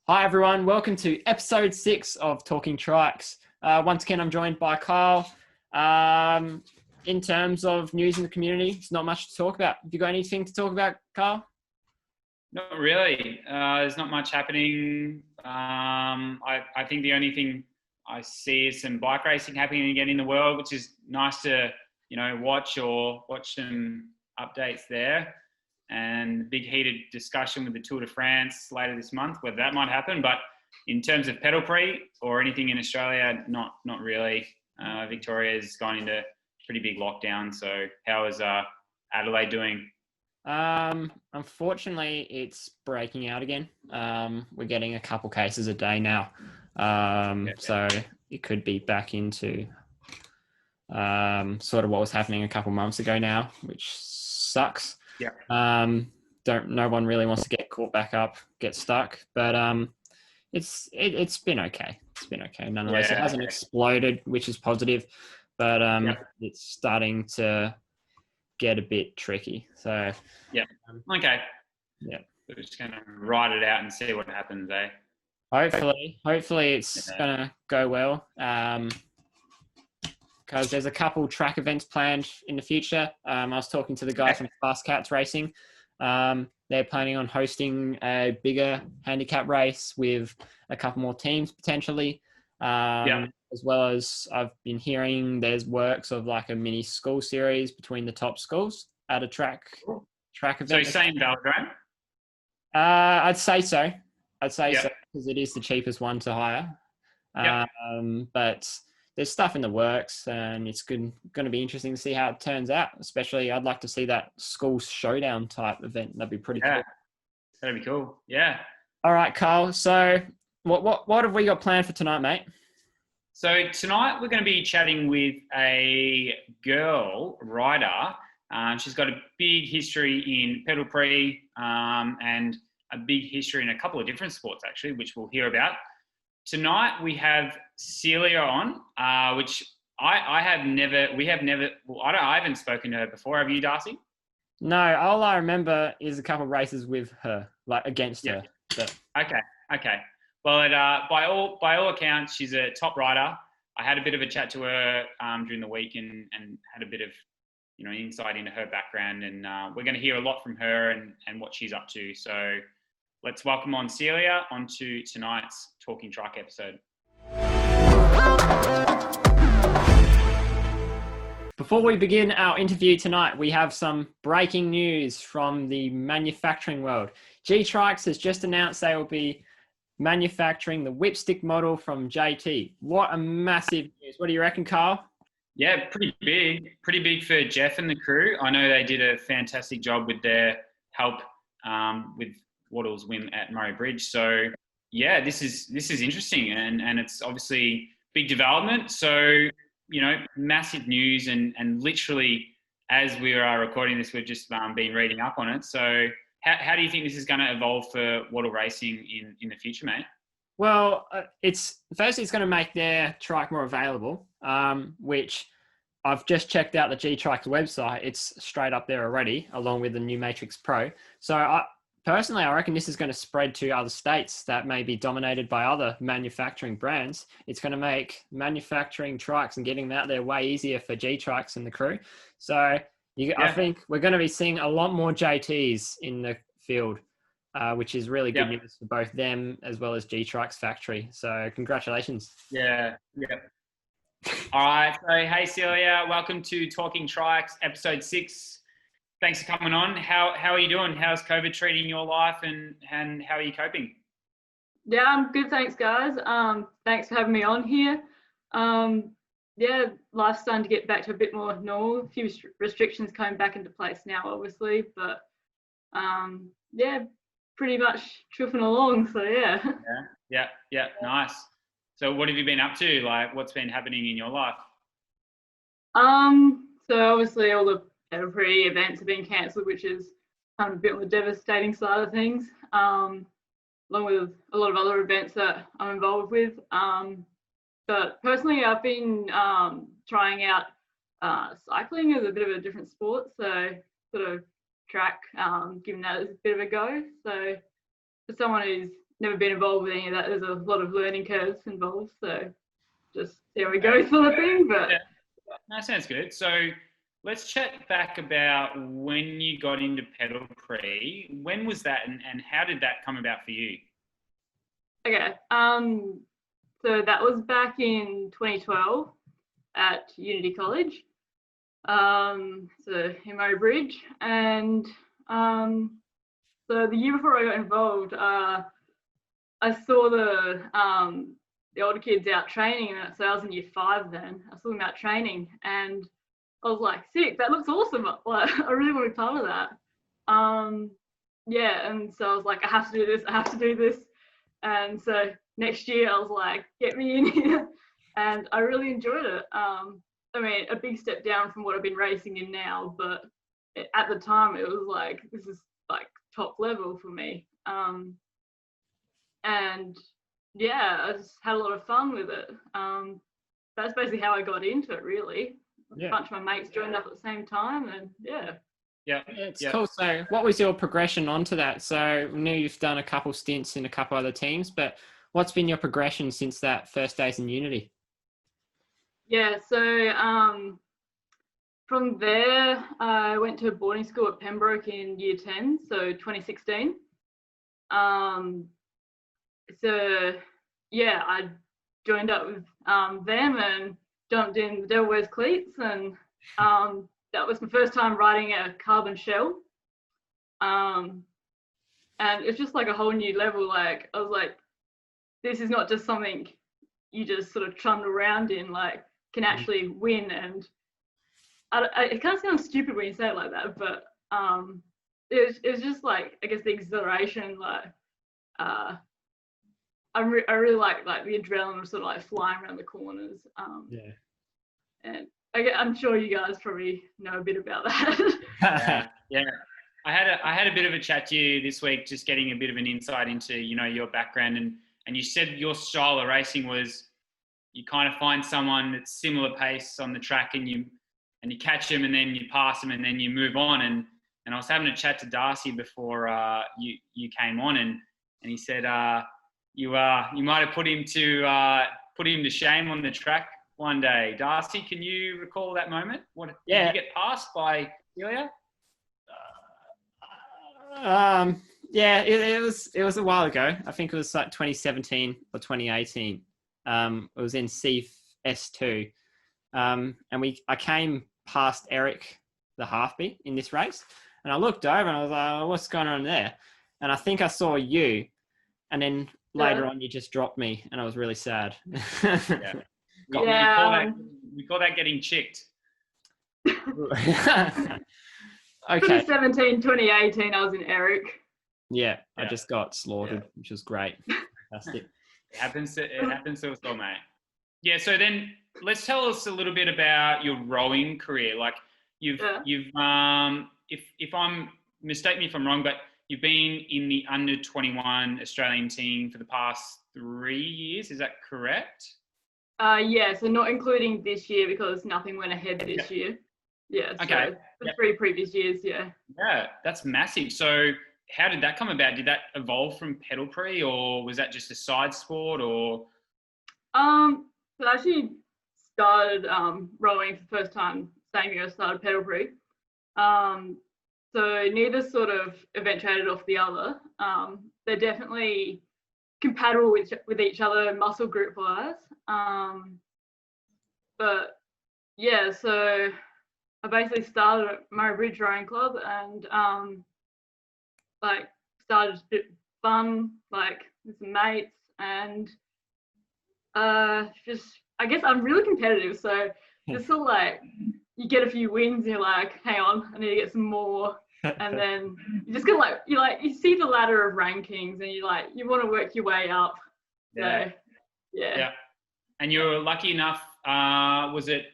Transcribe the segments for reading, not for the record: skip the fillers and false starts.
Hi everyone, welcome to episode 6 of Talking Trikes. Once again, I'm joined by Kyle. In terms of news in the community, it's not much to talk about. Have you got anything to talk about, Kyle? Not really. There's not much happening. I think the only thing I see is some bike racing happening again in the world, which is nice to watch some updates there. And big heated discussion with the Tour de France later this month, whether that might happen. But in terms of pedal pre or anything in Australia, not really. Victoria's gone into pretty big lockdown. So how is Adelaide doing? Unfortunately, it's breaking out again. We're getting a couple cases a day now. So it could be back into sort of what was happening a couple months ago now, which sucks. Yeah. No one really wants to get caught back up, get stuck, but it's been okay. It's been okay. Nonetheless, it hasn't exploded, which is positive, but it's starting to get a bit tricky. So okay. We're just gonna ride it out and see what happens, eh? Hopefully it's gonna go well. Because there's a couple track events planned in the future. I was talking to the guy from Fast Cats Racing. They're planning on hosting a bigger handicap race with a couple more teams potentially. As well as I've been hearing there's works of like a mini school series between the top schools at a track event. So same velodrome? I'd say so. So because it is the cheapest one to hire. But there's stuff in the works, and it's going to be interesting to see how it turns out. Especially, I'd like to see that school showdown type event. That'd be pretty cool. That'd be cool. Yeah. All right, Carl. So, what have we got planned for tonight, mate? So tonight we're going to be chatting with a girl rider. She's got a big history in pedal pre and a big history in a couple of different sports actually, which we'll hear about. Tonight we have Celia on, which I haven't spoken to her before. Have you, Darcy? No, all I remember is a couple of races with her, like against her. So. Okay. Well, by all accounts, she's a top rider. I had a bit of a chat to her during the week and had a bit of insight into her background, and we're going to hear a lot from her and what she's up to. So let's welcome on Celia onto tonight's Talking Trike episode. Before we begin our interview tonight, we have some breaking news from the manufacturing world. G-Trikes has just announced they will be manufacturing the whipstick model from JT. What a massive news. What do you reckon, Carl? Yeah, pretty big for Jeff and the crew. I know they did a fantastic job with their help with Waddle's win at Murray Bridge. So yeah, this is interesting, and it's obviously big development. So massive news, and literally as we are recording this, we've just been reading up on it. So how do you think this is going to evolve for Waddle racing in the future, mate? Well, it's going to make their trike more available, which I've just checked out the G-Trikes website. It's straight up there already, along with the new Matrix Pro. So I reckon this is going to spread to other states that may be dominated by other manufacturing brands. It's going to make manufacturing trikes and getting them out there way easier for G-Trikes and the crew. So I think we're going to be seeing a lot more JTs in the field, which is really good news for both them as well as G-Trikes factory. So congratulations. Yeah. All right. So hey Celia, welcome to Talking Trikes, episode 6. Thanks for coming on. How are you doing? How's COVID treating your life, and how are you coping? Yeah, I'm good. Thanks, guys. Thanks for having me on here. Life's starting to get back to a bit more normal. A few restrictions coming back into place now, obviously, but pretty much chuffing along. So yeah, nice. So what have you been up to? Like, what's been happening in your life? So obviously all the pedal pre events have been cancelled, which is kind of a bit on the devastating side of things, along with a lot of other events that I'm involved with. But personally, I've been trying out cycling as a bit of a different sport, so sort of track, giving that a bit of a go. So for someone who's never been involved with any of that. There's a lot of learning curves involved, so just see how we go sort of thing. But yeah. That sounds good. So let's chat back about when you got into pedal pre. When was that, and how did that come about for you? okay, so that was back in 2012 at Unity College, so in Murray Bridge, and so the year before I got involved, I saw the older kids out training, and so I was in year 5 then. I saw them out training, and I was like, sick, that looks awesome. Like, I really want to be part of that. Yeah, and so I was like, I have to do this. And so next year I was like, get me in here. And I really enjoyed it. I mean, a big step down from what I've been racing in now, but at the time it was like, this is like top level for me. And yeah, I just had a lot of fun with it. That's basically how I got into it, really. Yeah. A bunch of my mates joined up at the same time, and yeah. Yeah, it's cool. So what was your progression onto that? So I know you've done a couple stints in a couple other teams, but what's been your progression since that first days in Unity? Yeah, so from there, I went to boarding school at Pembroke in year 10, so 2016. So yeah, I joined up with them and jumped in the Devil Wears Cleats, and that was my first time riding a carbon shell. And it's just like a whole new level. Like, I was like, this is not just something you just sort of trundle around in, like, can actually win. And it kind of sounds stupid when you say it like that, but it was just like, I guess the exhilaration, like, I really like the adrenaline of sort of like flying around the corners. Yeah. And I'm sure you guys probably know a bit about that. Yeah. I had a bit of a chat to you this week, just getting a bit of an insight into, you know, your background, and you said your style of racing was you kind of find someone that's similar pace on the track, and you catch them, and then you pass them, and then you move on. And I was having a chat to Darcy before you came on, and he said you might have put him to shame on the track one day. Darcy, can you recall that moment? Did you get passed by Celia? Yeah, it was a while ago. I think it was like 2017 or 2018. It was in CS2. And I came past Eric, the halfby, in this race, and I looked over and I was like, oh, what's going on there? And I think I saw you, and then later on you just dropped me, and I was really sad. Yeah. We call that getting chicked. Okay. 2017, 2018, I was in Eric. Yeah, I just got slaughtered, which was great. Fantastic. It happens to us all, mate. Yeah, so then let's tell us a little bit about your rowing career. Like you've if I'm, mistake me if I'm wrong, but you've been in the under 21 Australian team for the past 3 years. Is that correct? Yeah, so not including this year because nothing went ahead this year. Yeah, so okay. The 3 previous years, yeah. Yeah, that's massive. So how did that come about? Did that evolve from pedal pre, or was that just a side sport, or? So I actually started rowing for the first time same year I started pedal pre. So neither sort of eventuated off the other. They're definitely compatible with each other muscle group wise. But yeah, so I basically started at Murray Bridge Rowing Club, and like started a bit fun, like with some mates, and just I guess I'm really competitive, so just sort of like you get a few wins and you're like, hang on, I need to get some more. And then you just get like you see the ladder of rankings and you want to work your way up. Yeah. So yeah. And you were lucky enough, was it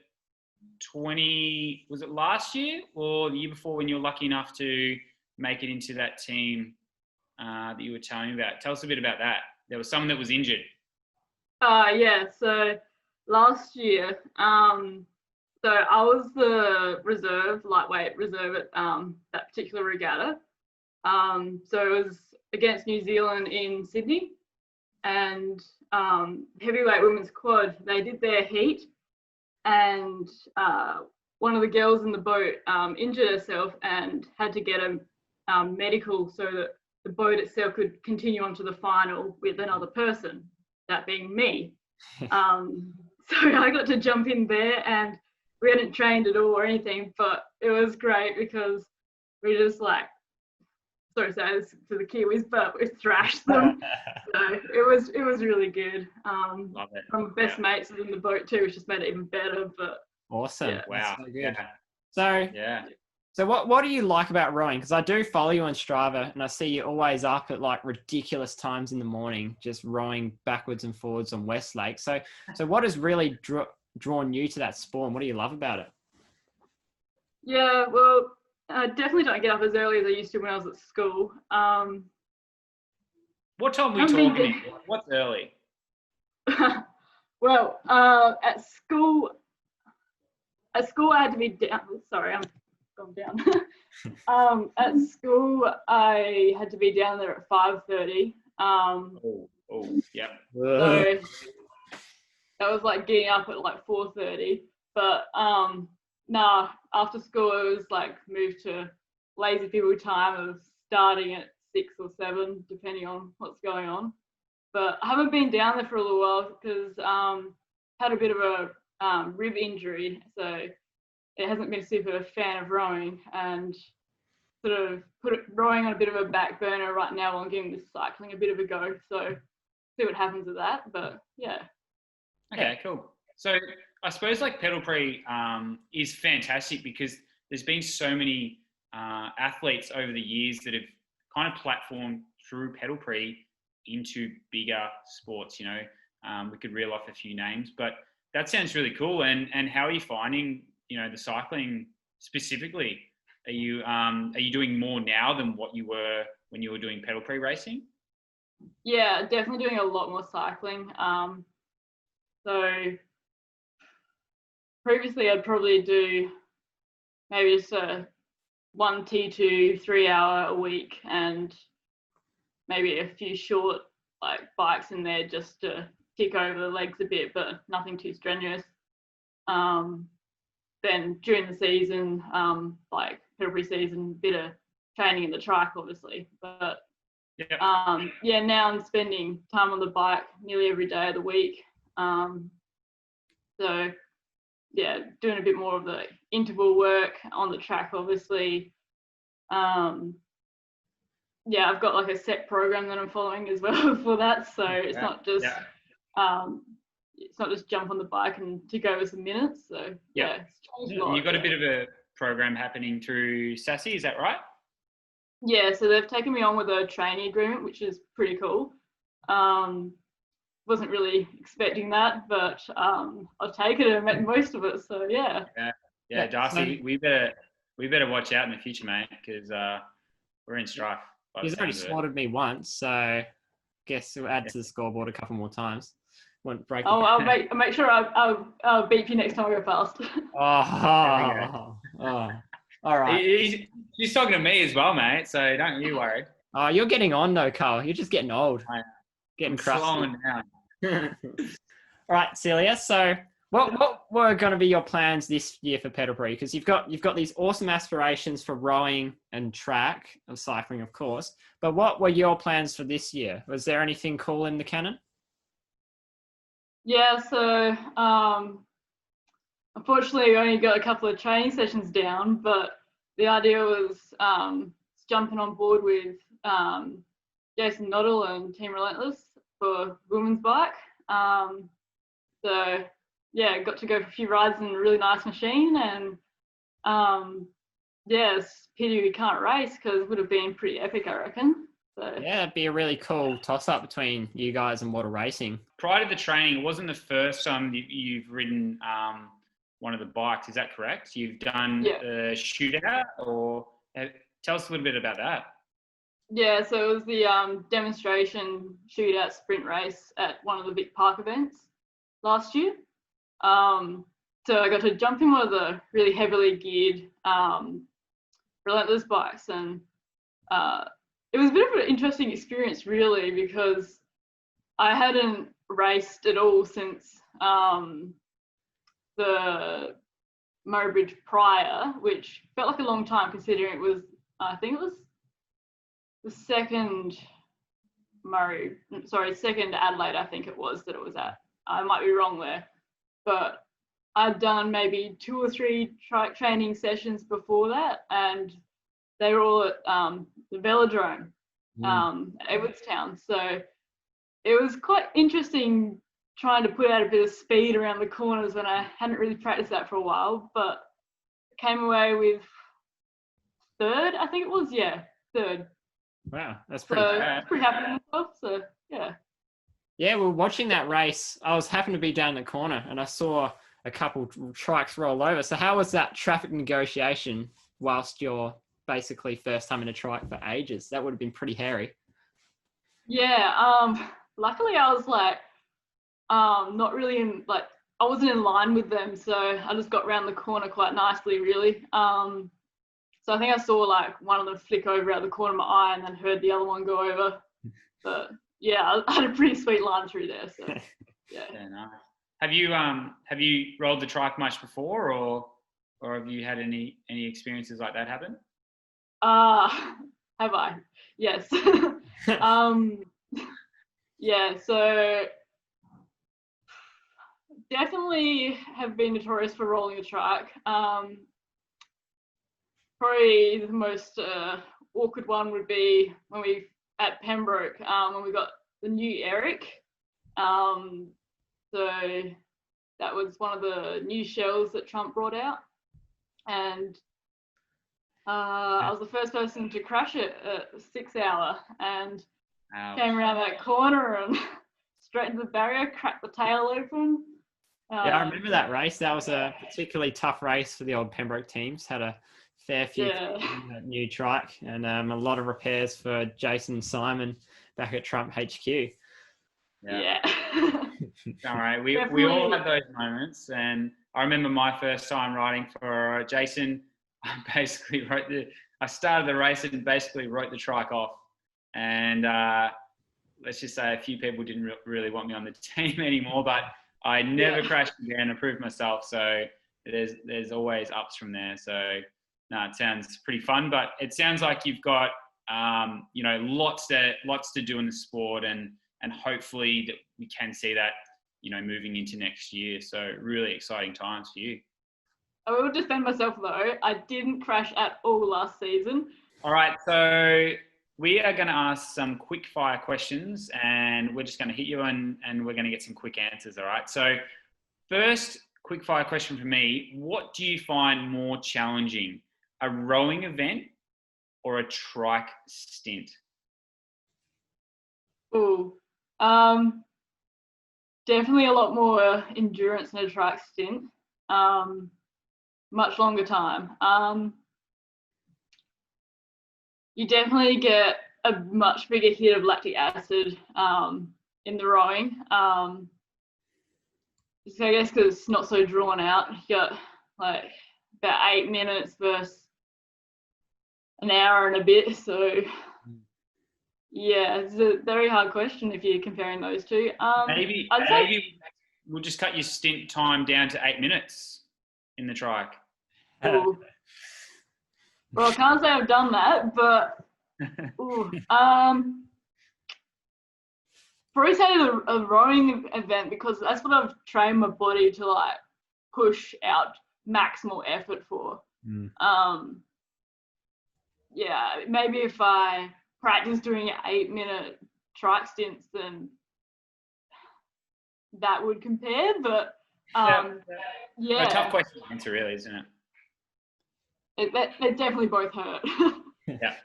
last year or the year before when you were lucky enough to make it into that team that you were telling me about? Tell us a bit about that. There was someone that was injured. Yeah, so last year, so I was the lightweight reserve at that particular regatta. So it was against New Zealand in Sydney, and heavyweight women's quad, they did their heat, and one of the girls in the boat injured herself and had to get a medical so that the boat itself could continue on to the final with another person, that being me. So I got to jump in there, and we hadn't trained at all or anything, but it was great because we just like, sorry to say this to the Kiwis, but we thrashed them. So it was really good. Love it. One of my best mates was in the boat too, which just made it even better. But Awesome. yeah. Wow. So good. Yeah. So Yeah. So what do you like about rowing? Because I do follow you on Strava, and I see you always up at like ridiculous times in the morning, just rowing backwards and forwards on Westlake. So what has really drawn you to that sport, and what do you love about it? Yeah, well, I definitely don't get up as early as I used to when I was at school. What time are we talking? What's early? Well, at school I had to be down. Sorry, I'm gone down. At school, I had to be down there at 5:30. Yeah. So that was like getting up at like 4:30. But nah, after school it was like moved to lazy people time of starting at 6 or 7, depending on what's going on. But I haven't been down there for a little while because had a bit of a rib injury, so it hasn't been super fan of rowing, and sort of put rowing on a bit of a back burner right now while I'm giving this cycling a bit of a go. So see what happens with that. But yeah. Okay, cool. So I suppose like pedal pre is fantastic because there's been so many athletes over the years that have kind of platformed through pedal pre into bigger sports. You know, we could reel off a few names, but that sounds really cool. And how are you finding, you know, the cycling specifically? Are you doing more now than what you were when you were doing pedal pre racing? Yeah, definitely doing a lot more cycling. So previously I'd probably do maybe just one T2 3 hour a week, and maybe a few short like bikes in there just to kick over the legs a bit, but nothing too strenuous. Then during the season, like pedal pre-season, bit of training in the trike, obviously. But yeah, now I'm spending time on the bike nearly every day of the week. So yeah, doing a bit more of the interval work on the track, obviously. Yeah, I've got like a set program that I'm following as well for that. So it's not just jump on the bike and tick over some minutes. So yeah, it's changed a lot. You've got a bit of a program happening through Sassy, is that right? Yeah, so they've taken me on with a training agreement, which is pretty cool. Wasn't really expecting that, but I'll take it and make most of it. So yeah. Yeah, Darcy, we better watch out in the future, mate, because we're in strife. He's already spotted me once, so guess we'll add to the scoreboard a couple more times. Won't break. I'll make sure I'll beep you next time I go past. All right. He's talking to me as well, mate. So don't you worry. Oh, you're getting on though, Carl. You're just getting old. Getting crusty. Slowing down. All right, Celia. So, what were going to be your plans this year for pedal pre? Because you've got these awesome aspirations for rowing and track and cycling, of course. But what were your plans for this year? Was there anything cool in the cannon? Yeah. So, unfortunately, we only got a couple of training sessions down. But the idea was jumping on board with Jason Noddle and Team Relentless for women's bike. So yeah, got to go for a few rides in a really nice machine, and yeah, it's pity we can't race because it would have been pretty epic, I reckon. So yeah, it'd be a really cool toss-up between you guys and Water Racing. Prior to the training, it wasn't the first time you've ridden one of the bikes, is that correct? You've done a shootout, or tell us a little bit about that. Yeah, so it was the demonstration shootout sprint race at one of the big park events last year. So I got to jump in one of the really heavily geared Relentless bikes, and it was a bit of an interesting experience, really, because I hadn't raced at all since the Murray Bridge prior, which felt like a long time considering it was, I think it was the second Adelaide, I think it was that it was at. I might be wrong there, but I'd done maybe 2 or 3 trike training sessions before that, and they were all at the velodrome at Edwardstown. So it was quite interesting trying to put out a bit of speed around the corners when I hadn't really practiced that for a while, but came away with 3rd, I think it was, 3rd. Wow, that's pretty good. Pretty happy with myself, so yeah. Yeah, well, watching that race, I was happened to be down the corner and I saw a couple trikes roll over. So how was that traffic negotiation whilst you're basically first time in a trike for ages? That would have been pretty hairy. Yeah, luckily I was like, not really in, like, I wasn't in line with them, so I just got around the corner quite nicely, really. So I think I saw like one of them flick over out the corner of my eye and then heard the other one go over. But yeah, I had a pretty sweet line through there. So yeah. Yeah, nice. Have you rolled the trike much before, or have you had any experiences like that happen? Have I? Yes. Yeah, so definitely have been notorious for rolling a trike. Probably the most awkward one would be when we at Pembroke, when we got the new Eric. So that was one of the new shells that Trump brought out, and I was the first person to crash it at 6 hour, and came around that corner and straight into the barrier, cracked the tail open. Yeah, I remember that race. That was a particularly tough race for the old Pembroke teams. Had a fair few new trike and a lot of repairs for Jason and Simon back at Trump HQ. Yeah. All right, we all had those moments, and I remember my first time riding for Jason. I started the race and basically wrote the trike off, and let's just say a few people didn't really want me on the team anymore, but I never crashed again. I proved myself, so there's always ups from there. So no, it sounds pretty fun, but it sounds like you've got lots to do in the sport, and hopefully that we can see that moving into next year. So really exciting times for you. I will defend myself though. I didn't crash at all last season. All right, so we are going to ask some quick fire questions, and we're just going to hit you and we're going to get some quick answers. All right. So first quick fire question for me: what do you find more challenging, a rowing event or a trike stint? Ooh, definitely a lot more endurance in a trike stint. Much longer time. You definitely get a much bigger hit of lactic acid in the rowing. So I guess because it's not so drawn out, you got like about 8 minutes versus an hour and a bit. So yeah, it's a very hard question if you're comparing those two. Maybe we'll just cut your stint time down to 8 minutes in the trike. Well, I can't say I've done that, but probably say a rowing event, because that's what I've trained my body to like push out maximal effort for. Yeah, maybe if I practice doing 8-minute trike stints, then that would compare. But yeah, a tough question to answer, really, isn't it? They definitely both hurt. Yeah.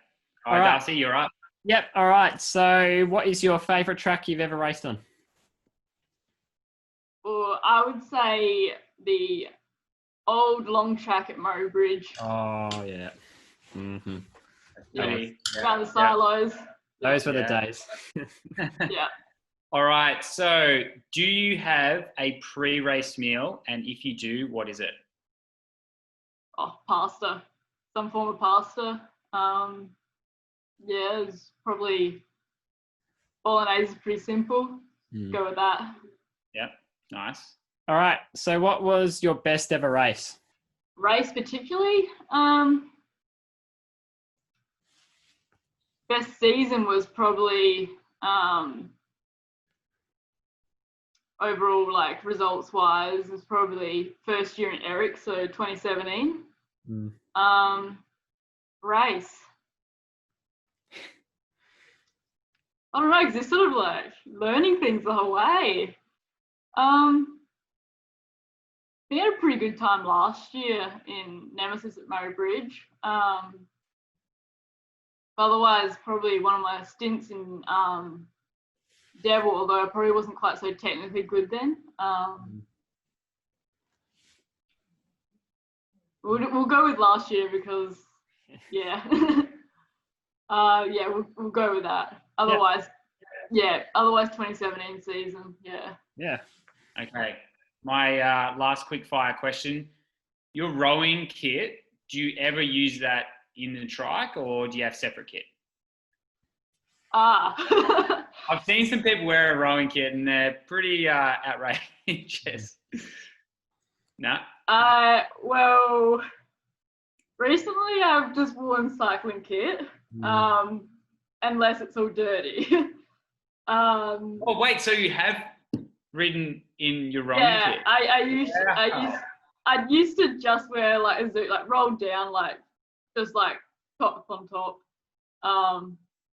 All right, Darcy, you're up. Yep. All right. So what is your favourite track you've ever raced on? Well, I would say the old long track at Murray Bridge. Oh, yeah. Mm-hmm. Around the silos. Those were the days. Yeah. All right. So do you have a pre-race meal? And if you do, what is it? Oh, pasta. Some form of pasta. Yeah, it's probably bolognese is pretty simple. Go with that. Yep, nice. All right. So what was your best ever race? Race particularly, best season was probably overall, like results wise, was probably first year in Eric, so 2017. Race. I don't know, because it's sort of like learning things the whole way. We had a pretty good time last year in Nemesis at Murray Bridge. Otherwise, probably one of my stints in Devil, although I probably wasn't quite so technically good then. We'll go with last year because, yeah. Yeah, we'll go with that. Otherwise, otherwise 2017 season, yeah. Yeah. Okay. My last quick fire question. Your rowing kit, do you ever use that in the trike or do you have separate kit? I've seen some people wear a rowing kit and they're pretty outrageous. No? Well, recently I've just worn cycling kit, unless it's all dirty. Oh, wait, so you have ridden in your rowing kit? I used to just wear like a zoot, like rolled down, like just like top on top.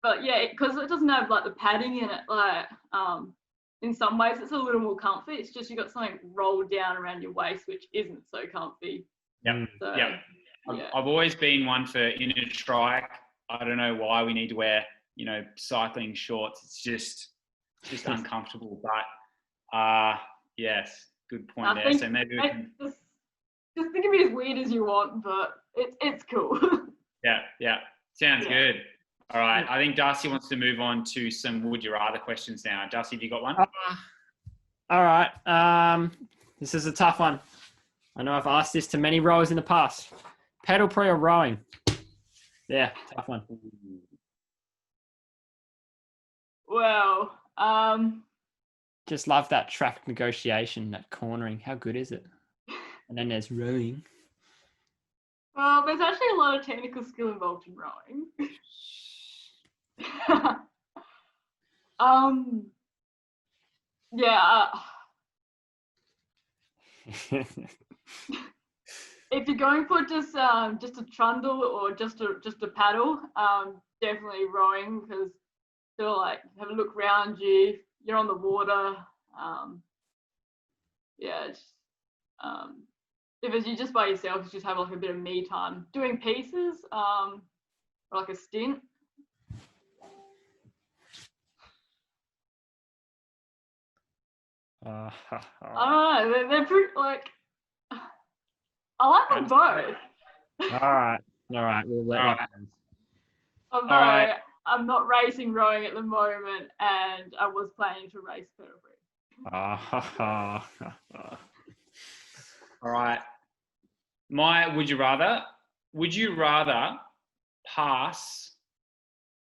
But yeah, because it doesn't have like the padding in it, like in some ways it's a little more comfy. It's just you got something rolled down around your waist, which isn't so comfy. Yep. So, yep. I've always been one for in a trike. I don't know why we need to wear, cycling shorts. It's just uncomfortable. But yes, good point there. So maybe we can just think of it as weird as you want, but it's cool. Yeah. Sounds good. All right. I think Darcy wants to move on to some would you rather questions now. Darcy, have you got one? All right. This is a tough one. I know I've asked this to many rowers in the past. Pedal pre or rowing? Yeah, tough one. Well, just love that traffic negotiation, that cornering. How good is it? And then there's rowing. Well, there's actually a lot of technical skill involved in rowing. If you're going for just a trundle or just a paddle, definitely rowing, because still like have a look around you. You're on the water. If it's you just by yourself, you just have like a bit of me time doing pieces, or like a stint. I don't know. They're pretty like. I like them both. All right. We'll let that happen. Although I'm not racing rowing at the moment, and I was planning to race pedal free. All right. My would you rather? Would you rather pass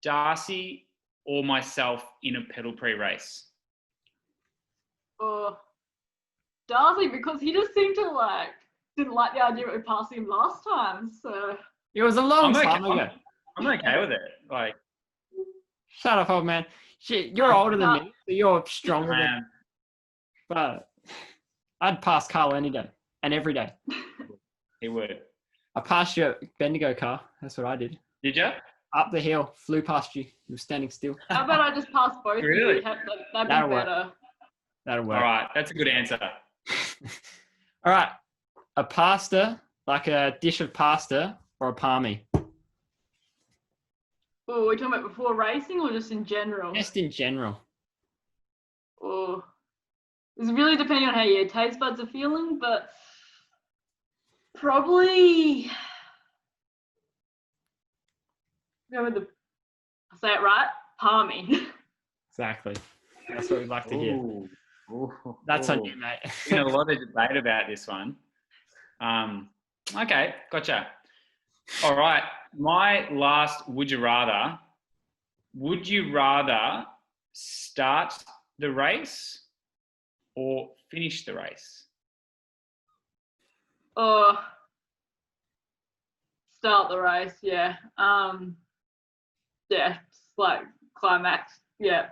Darcy or myself in a pedal pre race? Darcy, because he just seemed to didn't like the idea of passing him last time. So it was a long time ago. I'm okay with it. Like, shut up, old man. Shit, you're older than me, so you're stronger than me. But I'd pass Carl any day and every day. He would. I passed your Bendigo car. That's what I did. Did you? Up the hill, flew past you. You were standing still. How about I just pass both? Really? That'd be That'll better. Work. That'll work. All right, that's a good answer. All right, a pasta, like a dish of pasta, or a Parmy? Oh, we're talking about before racing or just in general? Just in general. Oh, it's really depending on how your taste buds are feeling, but probably go with I say it right, Parmy. Exactly. That's what we'd like to hear. That's on you, mate. There's been a lot of debate about this one. Okay, gotcha. All right, my last would you rather would you rather start the race or finish the race? Oh, start the race, yeah. Yeah, just like climax, yeah.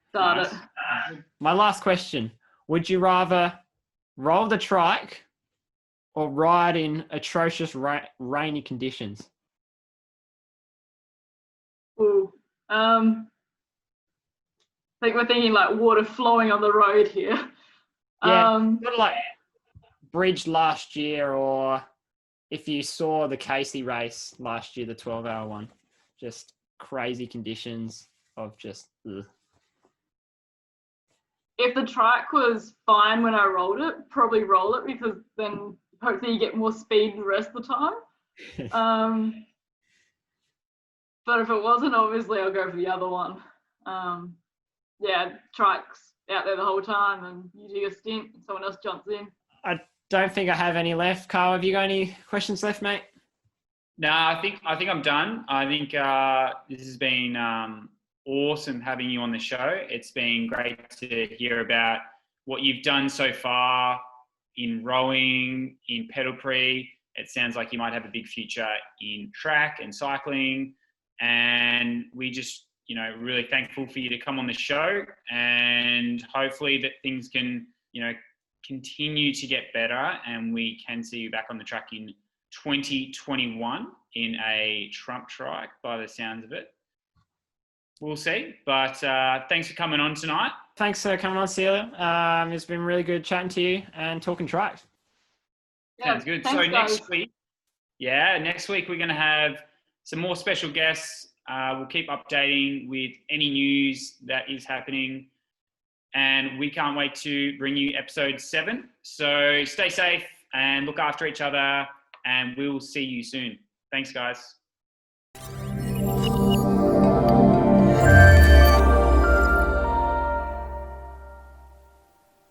Start Nice. it. My last question. Would you rather roll the trike or ride in atrocious rainy conditions? Ooh. I think we're thinking like water flowing on the road here. Yeah, sort of like Bridge last year, or if you saw the Casey race last year, the 12-hour one, just crazy conditions of just ugh. If the trike was fine when I rolled it, probably roll it, because then hopefully you get more speed the rest of the time. But if it wasn't, obviously I'll go for the other one. Yeah, trike's out there the whole time and you do your stint and someone else jumps in. I don't think I have any left. Carl, have you got any questions left, mate? No, I think I'm done. I think this has been awesome having you on the show. It's been great to hear about what you've done so far in rowing, in pedal pre. It sounds like you might have a big future in track and cycling. And we just, really thankful for you to come on the show, and hopefully that things can, continue to get better and we can see you back on the track in 2021 in a Trump trike by the sounds of it. We'll see. But thanks for coming on tonight. Thanks for coming on, Celia. It's been really good chatting to you and talking trikes. Yeah, sounds good. thanks, So guys. next week we're going to have some more special guests. We'll keep updating with any news that is happening. And we can't wait to bring you episode 7. So stay safe and look after each other, and we'll see you soon. Thanks, guys.